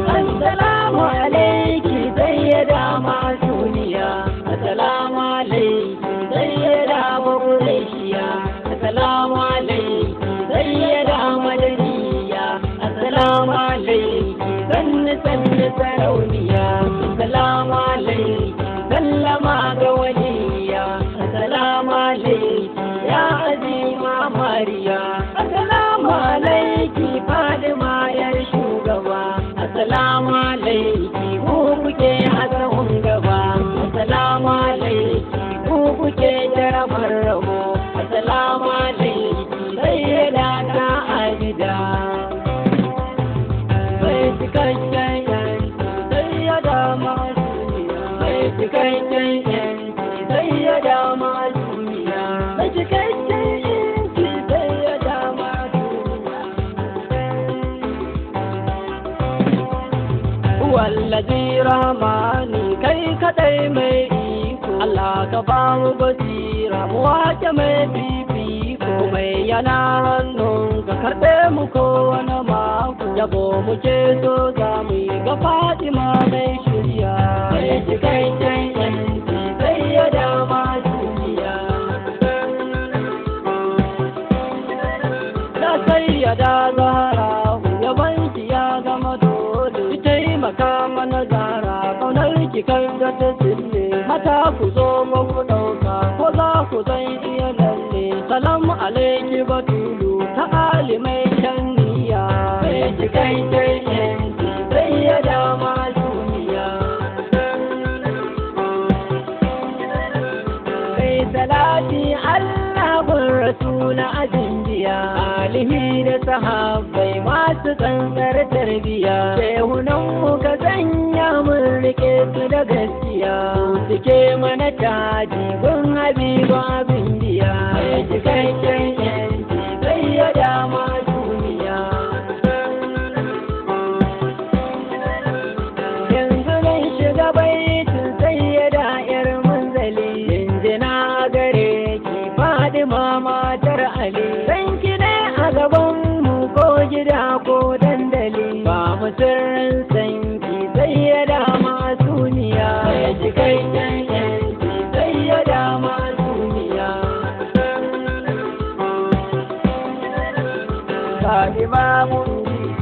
Assalamu alaiki sayyada masuniya, assalamu alaiki sayyada maburishiya, assalamu alaiki sayyada madaniya, assalamu alaiki sanni sarauniya, assalamu alaiki sallama ga waliya, assalamu alaiki ya azima mariya, assalamu alaiki fadima yar shugaba, assalamu alaiki ku kuke hasahun gaba, assalamu alaiki ku kuke jarabar rabo, assalamu alaiki sayyada ta abida. Mai cikakken yanki sayyada masuniya, mai cikakken yanki sayyada masuniya, mai cikakken yanki sayyada masuniya. Wallazi ramani kai kadai mai iko, Allah ka ba mu basira mu wake mai fifiko, mai yana hannun ka karɓe mu kowane mako, yabo muke so za mu yi ga Fatima mai shirya, mai cikakken yanki sayyada masuniya. Da sayyada Zahra yabanki ya gama dole, ki taimaka mana Zahra kaunar ki kai da ta sille, mata ku zo mu ku ɗauka ko za ku zan iya lalle. Salamu alaiki batulu ta alimai kyan niyya, mai cikakken yanki sayyada masuniya. Kai salati Allah bin rasula ajin biya, alihi da sahabbai masu tsantsar tarbiya, shehunan mu ka sanya mun rike su da gaskiya, suke mana caji gun habibu abin biya, mai cikakken yanki sayyada masuniya. Yanzu zan shiga baitin sayyada yar munzali, jinjina gare ki Fadima matar Ali, sanki ne a gaban mu ko gida ko dandali, ba mu sirrin sanki sayyada masuniya, mai cikakken yanki sayyada masuniya. Ga imamun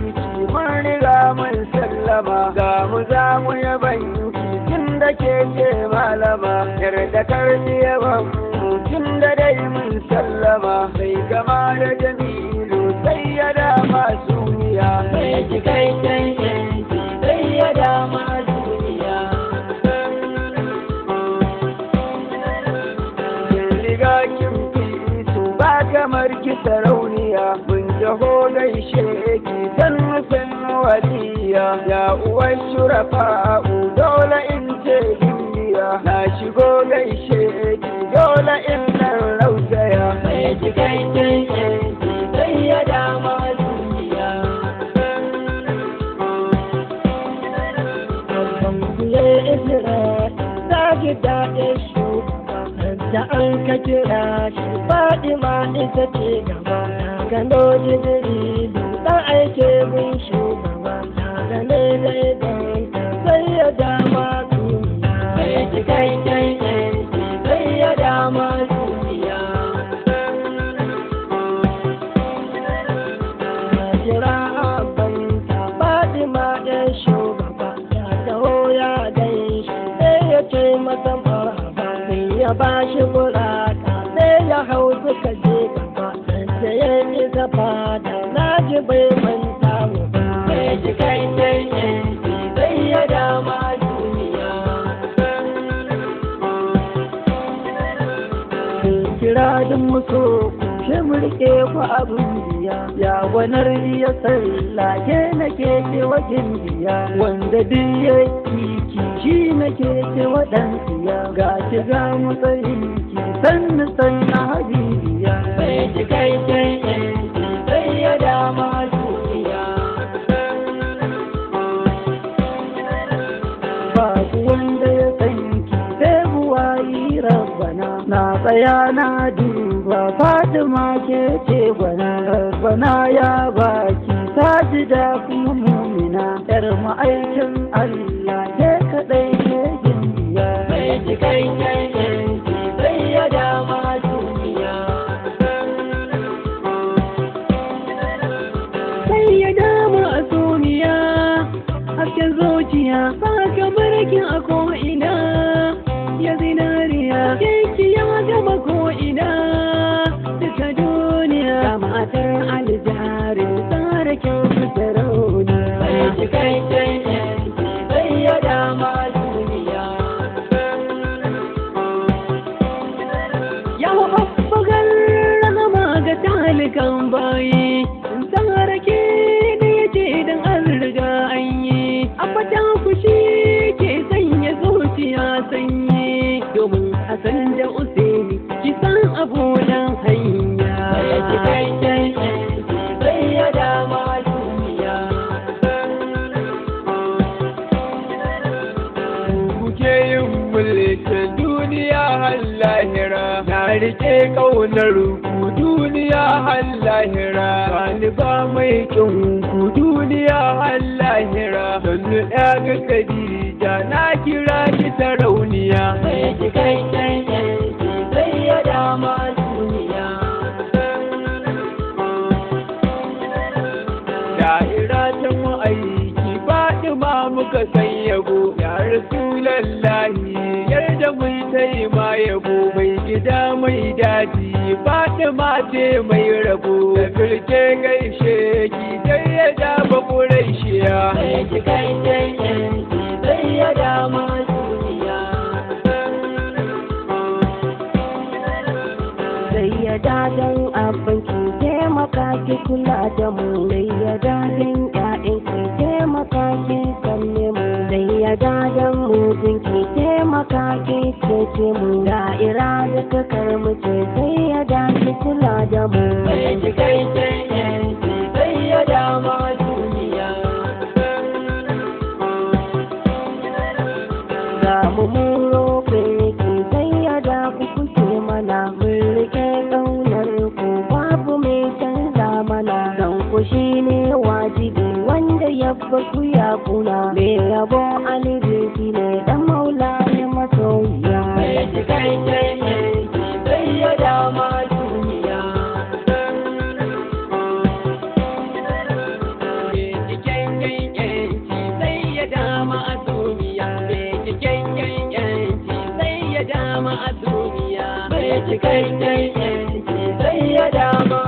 jiki mun riga mun sallama, ga mu za mu yabanki tun da ke ce malama, yarda karni yaban mu tun da dai mun sallama, sai gama da jamilu sayyada masuniya, mai cikakken yanki sayyada masuniya. Kin riga kin fi su ba kamar ki sarauniya, mun taho gaishe ki dan nufin waliya, ya uwan shurafa'u dole in ce indiya, na shigo gaishe ki dole in nan rausaya, mai cikakken yanki sayyada masuniya. Babban kuye Isra'il za ki daɗe shugaba, da an ka kira shi Fatima ita ce gaba, na gano Jibrilu ɗan aike bin shugaba, na gane daidanta sayyada masuniya, mai cikakken yanki sayyada masuniya. Na kira abanta Fatima ɗan shugaba, ya taho ya gaishe sai ya ce masa marhaba, sai ya bashi buraka sai ya hau suka je gaba, da ya isa fada na ji bai manta mu ba, mai cikakken yanki sayyada masuniya. Kira duk muso kushe murke ku abin biya, ya gwanar iya sallah ke nake ce wa biya, wanda duk ya kiki shi nake ce wa ɗan siya, ga ki ga matsayin ki sannu sannu habibiya, mai cikakken yanki sayyada masuniya. Babu wanda ya san ki sai buwayi rabbana, na tsaya na duba Fatima ke ce bana ya baki sajida kuma mumina yar ma'aikin Allah ke kadai ke gimbiya mai cikakken yanci sai ya dama duniya sai ya dama a duniya hasken zuciya ba kamar kin a ko'ina ya zinariya kinki ya gama ko'ina duka duniya ga matar aljarin tsara kyan sarauniya mai cikakken yanci sai ya dama duniya ya bugar rahama ga talikan bayi tsara ke da ya ce don an riga an yi a fata kushi ke sanya zuciya sanyi domin a san da usaini kisan abudan hanya mai cikakken yanci sai ya dama duniya kuke yin mulkin duniya har lahira na rike ƙaunar ku duniya har lahira bani ba mai kin ku duniya har lahira sannu ya ga Khadija na kira ki sarauniya mai cikakken yanci sai ya dama duniya da'ira ta mu aiki Fatima muka san yabo ya Rasulallahi yarda mun tai ma yabo mai gida mai daji Fatima ce mai rabo da firke gaishe ki sai ya daba Quraishiya mai cikakken yanci sai ya dama duniya sai ya dadan abin ki taimaka ki kula da mu sai ya dadan ƴaƴan ki taimaka ki kalle mu sai ya dadan mutum ki taimaka ki cece mu da'ira da kakar mu ce sai ya dace kula da mu mai cikakken yanci sai ya dama duniya ga mu mun roƙe ki sai ya da ku kuke mana mun rike ƙaunar ku babu mai canza mana dan ku shine wajibi wanda ya baku ya kuna mai rabo alibiki ne dan maula ne masoyiya mai cikakken yanci sai ya dama duniya mai cikakken yanci sai ya dama a duniya mai cikakken yanci sai ya dama a duniya mai cikakken yanci sai ya dama